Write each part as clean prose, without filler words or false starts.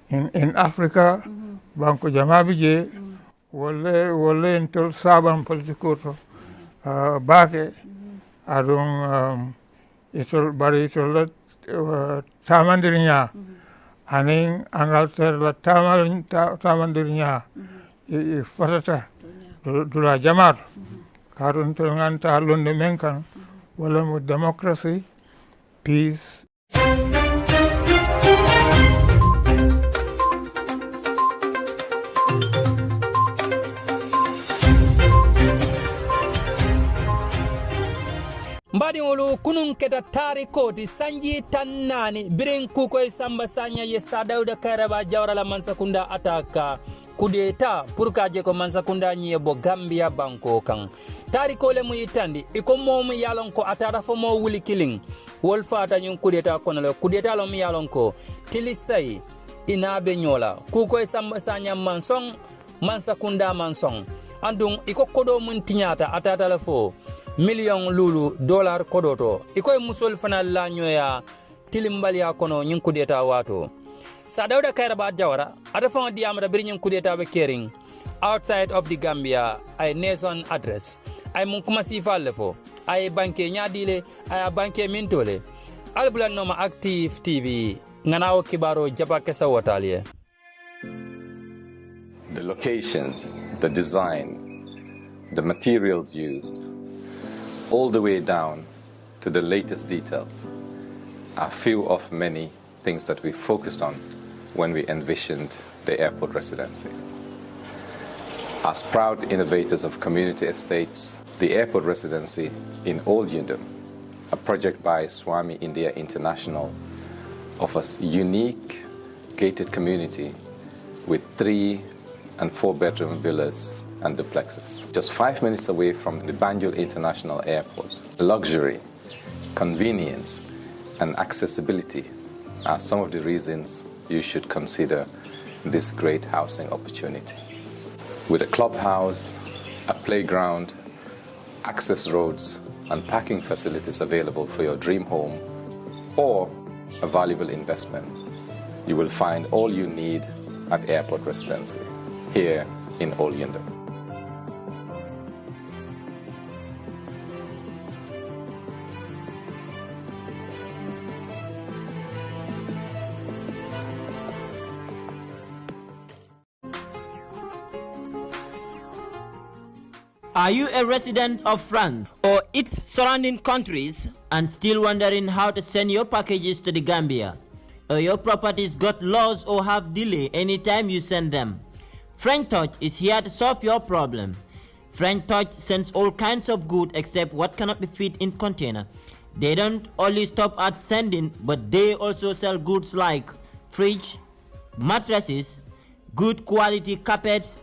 in Africa banko jamaɓe je wolle en tol saban politico to baake aɗum itol bari itolla tamandir ña hanin Angleterre la tamandir ña fatata dula jamato kaɗum tol ganta londe men kan walla mo democracy peace. mbaɗiŋolu kunun keta tarikoti sanji tannani birin Kukoi Samba Sanya ye Sadauda Kairaba Jawara la Mansakunda ataka kudeta pour kaje ko Mansakunda ñiye bo Gambia banko kan tariko le mu yitandi iko mom yalon ko atara fo mo wuli killing wol fata ñun kudeta kono le kudeta lo mi yalon ko tilisay inabe ñola Kukoi Samba Sanya mansong Mansakunda mansong andung iko kodo mun tiñata atata la fo million lulu dollar kodoto ikoy musol fana la ñoya tilimbalia kono ñin kudeta wato Sadauda Kairaba Jawara ada fon diamada bir ñin kudeta be kering outside of the Gambia ay nation address ay mun kuma sifalle fo ay banke ñadile ay banke mintole albulan noma active tv nganawo kibaro jaba kesa wotalie. The locations, the design, the materials used, all the way down to the latest details, are few of many things that we focused on when we envisioned the airport residency. As proud innovators of community estates, the airport residency in Old Yundum, a project by Swami India International, offers unique gated community with 3 and 4 bedroom villas and duplexes. Just 5 minutes away from the Banjul International Airport. Luxury, convenience, and accessibility are some of the reasons you should consider this great housing opportunity. With a clubhouse, a playground, access roads, and parking facilities available for your dream home or a valuable investment, you will find all you need at Airport Residency here in Old Yundum. Are you a resident of France or its surrounding countries and still wondering how to send your packages to the Gambia? Or your properties got lost or have delay anytime you send them? French Touch is here to solve your problem. French Touch sends all kinds of goods except what cannot be fit in container. They don't only stop at sending, but they also sell goods like fridge, mattresses, good quality carpets,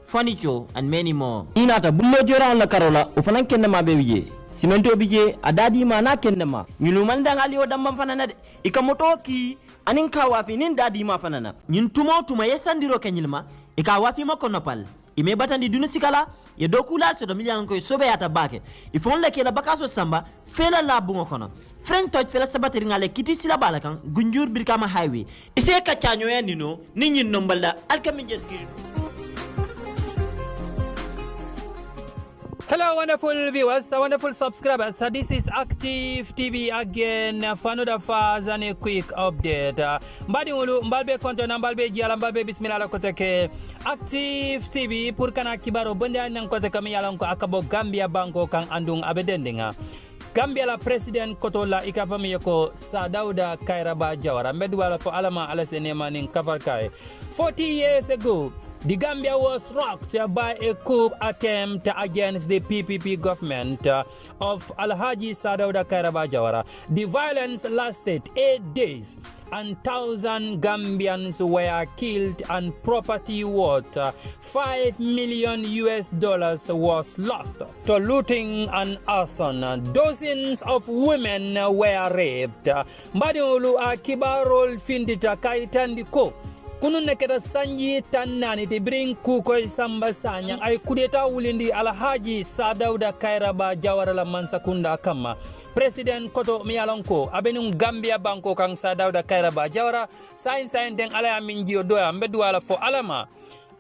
furniture, and many more. Inata bummo jora la karola ufanan kenna ma be wiye simento bije adadi ma na kenna ma ñunu man dangal yo dambam fanana de ikamoto ki anin ka wafi nin dadi ma fanana ñun tumo tuma yesandiro kenyilma ika wafi ma konopal ime batandi dunu sikala ye dokula so do milyan ko sobe yata bake ifon le ke la bakaso samba fela la bungo kono French Touch fela sabateri ngale kiti sila balakan gunjur birkama highway ise ka chanyo ya nino ninyin nombala alkami jeskiri. Hello, wonderful viewers, wonderful subscribers. This is Active TV again for another fast and a quick update. Mbadi ulu mbalbe konto na mbalbe jiala mbalbe bismillah la koteke Active TV pour kana kibaro bonde nang koteke mi yalan ko akabo Gambia banko kang andung abedendinga. Gambia la president kotola ikafami ko Sadauda Kairaba Jawara medwala fo alama alasenema nin kafarkai. 40 years ago, the Gambia was rocked by a coup attempt against the PPP government of Alhaji Sadauda Kairaba Jawara. The violence lasted 8 days and 1,000 Gambians were killed and property worth $5 million was lost to looting and arson. Dozens of women were raped. Mbadiolu akibarol findita kaitandiko kunun ne keta sanji tannani te birin Kukoi Samba Sanyang ay kudeta wulindi Alhaji Sadauda Kairaba Jawara la Mansakunda kama President Koto Miyalonko abenung Gambia banko kang Sadauda Kairaba Jawara sain den ala minjio doya mbedu ala fo alama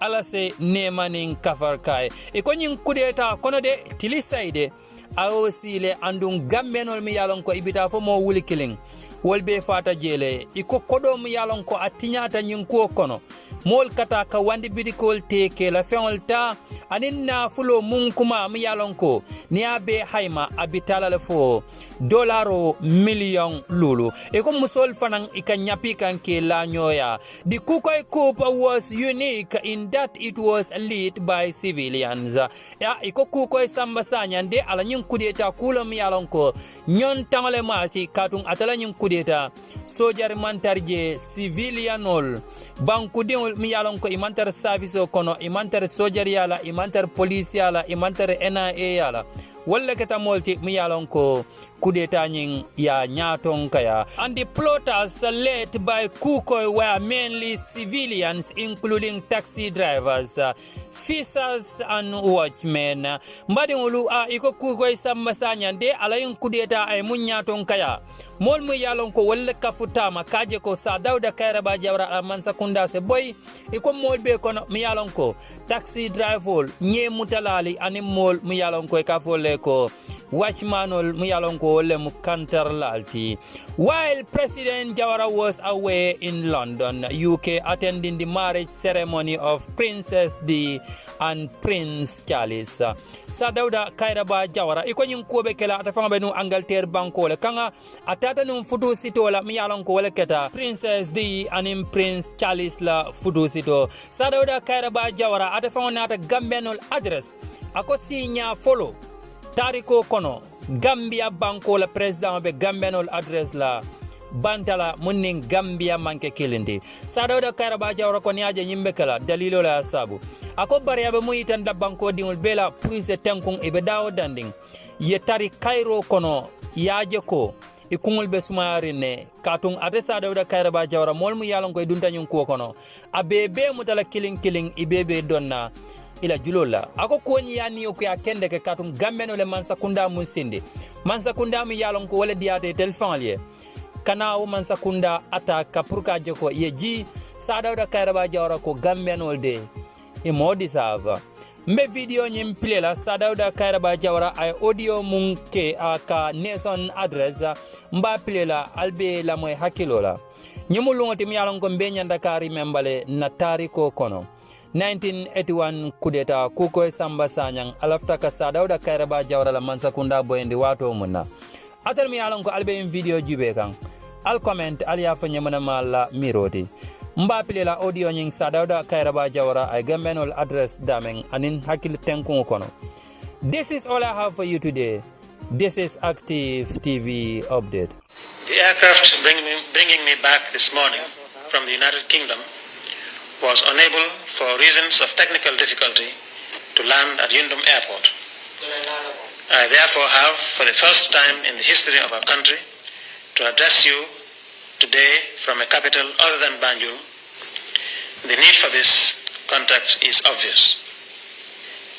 ala se nemaning kafarkai e konyin kudeta kono de tilisaide awosile andung Gambenol Miyalonko ibita fo mo wuli killing wolbe fata jele iko kodom yalon ko atinyata nyinko kono mol kata ka wandi bidikol teke la feolta aninna fulo mun kuma mi yalon ko ni abe hayma abitala le fo dolaro million lulu e ko musol fanan ikanyapi kanke la nyoya the Kukoi coup was unique in that it was led by civilians ya iko Kukoi Samba Sanyang de ala nyin kudeta kulo mi yalon ko nyon tangale mati katun atala nyin deta sojar mantarje civilianol banku diol mi yalon ko imantar service kono imantar sojar yala imantar police yala imantar NIA yala walla keta molti mi yalon ko kudeta nyin ya nyaton kaya and the plotters led by Kukoi were mainly civilians including taxi drivers fishers and watchmen mbadi ngulu iko Kukoi Samba Sanyang de alayin kudeta ay munyaton kaya mol mu yalon ko walla kafutama kaje ko Sadauda Kairaba Jawara al Mansakunda se boy iko mol be kono mi yalon ko taxi driver nye mutalali ani mol mu yalon ko ka folle ko watchmanol mu yalon ko le mu kantar lalti while President Jawara was away in London UK attending the marriage ceremony of Princess D and Prince Charles Sadauda Kairaba Jawara iko nyin ko be kala ata fanga be no Angleterre banko le kanga tata num futu sito la mi yalon ko wala keta Princess D anim Prince Charles la futu sito Sadauda Kairaba Jawara ata fawna ata Gambianol address ako sinya follow tariko kono Gambia banko la president be Gambianol address la bantala munning Gambia manke kilindi Sadauda Kairaba Jawara ko niaje nyimbe kala dalilo la sabu ako bariya be muyitan da banko dingol bela prise tankung e be dawo danding ye tari Cairo kono yaje ko ikungul be sumayari ne katung ate Sadauda Kairaba Jawara mol mu yalon koy dunta nyun ko kono abebe mutala killing ibebe donna ila julola ako koni yani o ko ya kende ke katung Gambeno le Mansakunda mun sinde Mansakunda mu yalon ko wala diate telefon liye kana o Mansakunda ata kapurka jeko yeji Sadauda Kairaba Jawara ko Gambeno de e modi sava mbe video nyim plela Sadauda Kairaba Jawara ay audio munke aka nation address mba plela albe la moy hakilola nyumulungoti mi yalon ko mbe nyanda kari membale na tariko kono 1981 kudeta Kukoi Samba Sanyang alafta ka Sadauda Kairaba Jawara la Mansakunda boyendi wato munna atal mi yalon ko albe in video jube kan al comment al ya fanya mana mala miroti mba pilela audio nying Sadauda Kairaba Jawara ay Gambenol address dameng anin hakil tenkun kono. This is all I have for you today. This is Active TV Update. The aircraft bringing me back this morning from the United Kingdom was unable, for reasons of technical difficulty, to land at Yundum Airport. I therefore have, for the first time in the history of our country, to address you today from a capital other than Banjul. The need for this contact is obvious.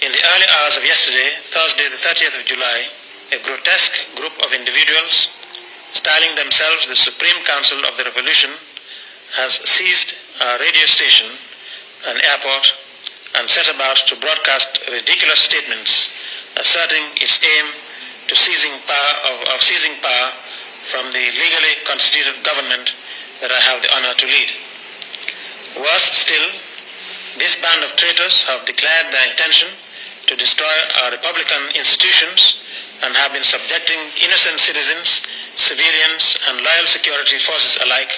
In the early hours of yesterday, Thursday the 30th of July, a grotesque group of individuals, styling themselves the Supreme Council of the Revolution, has seized our radio station, an airport, and set about to broadcast ridiculous statements asserting its aim to seizing power from the legally constituted government that I have the honor to lead. Worse still, this band of traitors have declared their intention to destroy our republican institutions and have been subjecting innocent citizens, civilians, and loyal security forces alike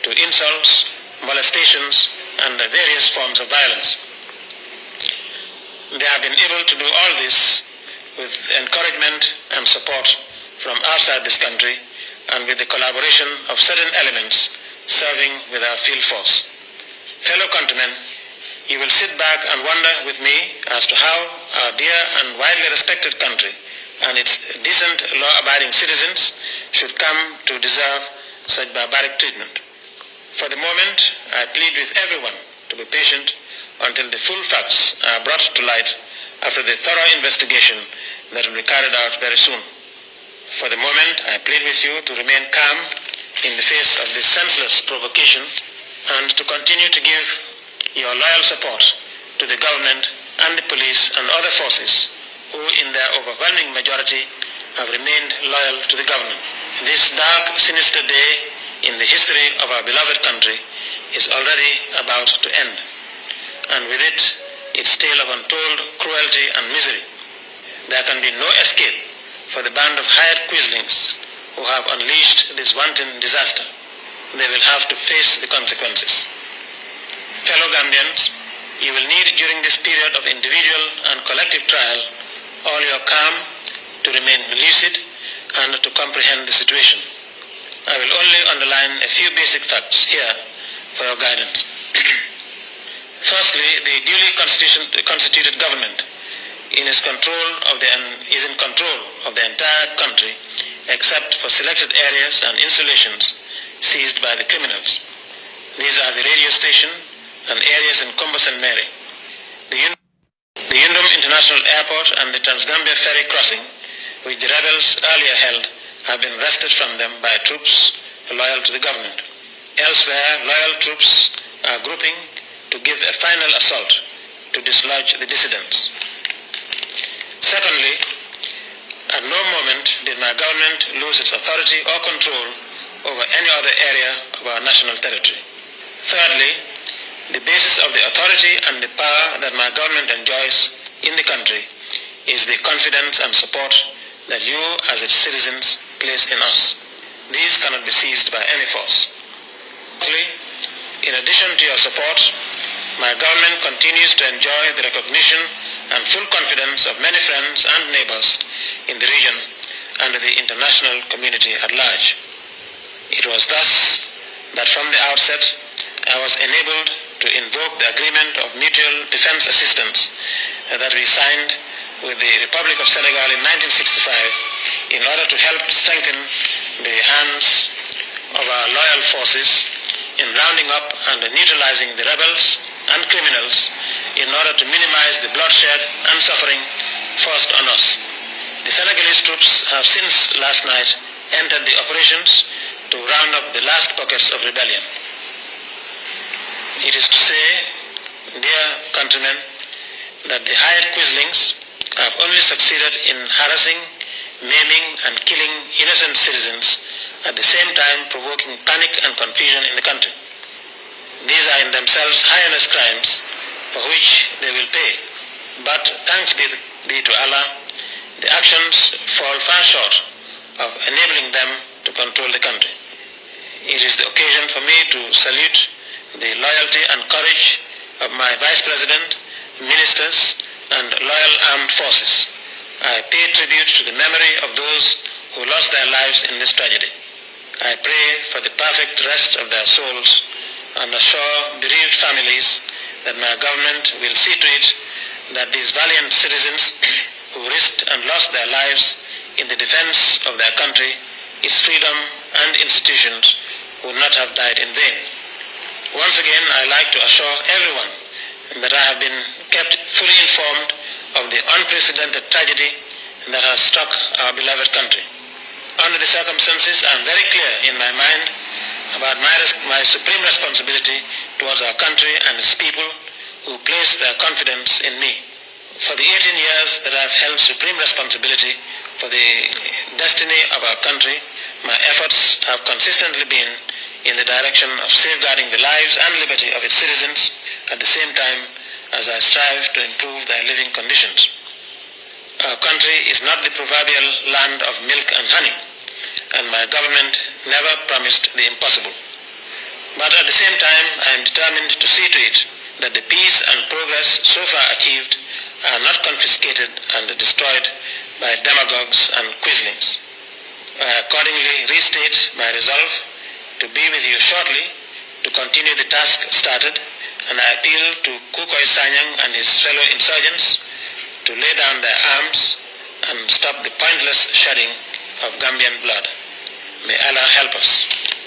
to insults, molestations, and various forms of violence. They have been able to do all this with encouragement and support from outside this country and with the collaboration of certain elements serving with our field force. Fellow countrymen, you will sit back and wonder with me as to how our dear and widely respected country and its decent law-abiding citizens should come to deserve such barbaric treatment. For the moment, I plead with everyone to be patient until the full facts are brought to light after the thorough investigation that will be carried out very soon. For the moment, I plead with you to remain calm in the face of this senseless provocation and to continue to give your loyal support to the government and the police and other forces who in their overwhelming majority have remained loyal to the government. This dark, sinister day in the history of our beloved country is already about to end, and with it, its tale of untold cruelty and misery. There can be no escape for the band of hired quislings who have unleashed this wanton disaster. They will have to face the consequences. Fellow Gambians, you will need during this period of individual and collective trial all your calm to remain lucid and to comprehend the situation. I will only underline a few basic facts here for your guidance. Firstly, the duly constituted government is in control of the entire country except for selected areas and installations seized by the criminals. These are the radio station and areas in Kombos and Mary. The Yundum International Airport and the Trans-Gambia ferry crossing, which the rebels earlier held, have been wrested from them by troops loyal to the government. Elsewhere, loyal troops are grouping to give a final assault to dislodge the dissidents. Secondly, at no moment did my government lose its authority or control over any other area of our national territory. Thirdly, the basis of the authority and the power that my government enjoys in the country is the confidence and support that you as its citizens place in us. These cannot be seized by any force. Lastly, in addition to your support, my government continues to enjoy the recognition and full confidence of many friends and neighbors in the region and the international community at large. It was thus that from the outset I was enabled to invoke the agreement of mutual defense assistance that we signed with the Republic of Senegal in 1965 in order to help strengthen the hands of our loyal forces in rounding up and neutralizing the rebels and criminals in order to minimize the bloodshed and suffering forced on us. The Senegalese troops have since last night entered the operations to round up the last pockets of rebellion. It is to say, dear countrymen, that the hired quislings have only succeeded in harassing, maiming, and killing innocent citizens, at the same time provoking panic and confusion in the country. These are in themselves heinous crimes for which they will pay. But thanks be to Allah, the actions fall far short of enabling them to control the country. It is the occasion for me to salute the loyalty and courage of my Vice President, ministers, and loyal armed forces. I pay tribute to the memory of those who lost their lives in this tragedy. I pray for the perfect rest of their souls and assure bereaved families that my government will see to it that these valiant citizens who risked and lost their lives in the defense of their country, its freedom and institutions would not have died in vain. Once again, I like to assure everyone that I have been kept fully informed of the unprecedented tragedy that has struck our beloved country. Under the circumstances, I am very clear in my mind about my supreme responsibility towards our country and its people who place their confidence in me. For the 18 years that I have held supreme responsibility for the destiny of our country, my efforts have consistently been in the direction of safeguarding the lives and liberty of its citizens at the same time as I strive to improve their living conditions. Our country is not the proverbial land of milk and honey, and my government never promised the impossible. But at the same time, I am determined to see to it that the peace and progress so far achieved are not confiscated and destroyed by demagogues and quislings. I accordingly restate my resolve to be with you shortly to continue the task started, and I appeal to Kukoi and his fellow insurgents to lay down their arms and stop the pointless shedding of Gambian blood. May Allah help us.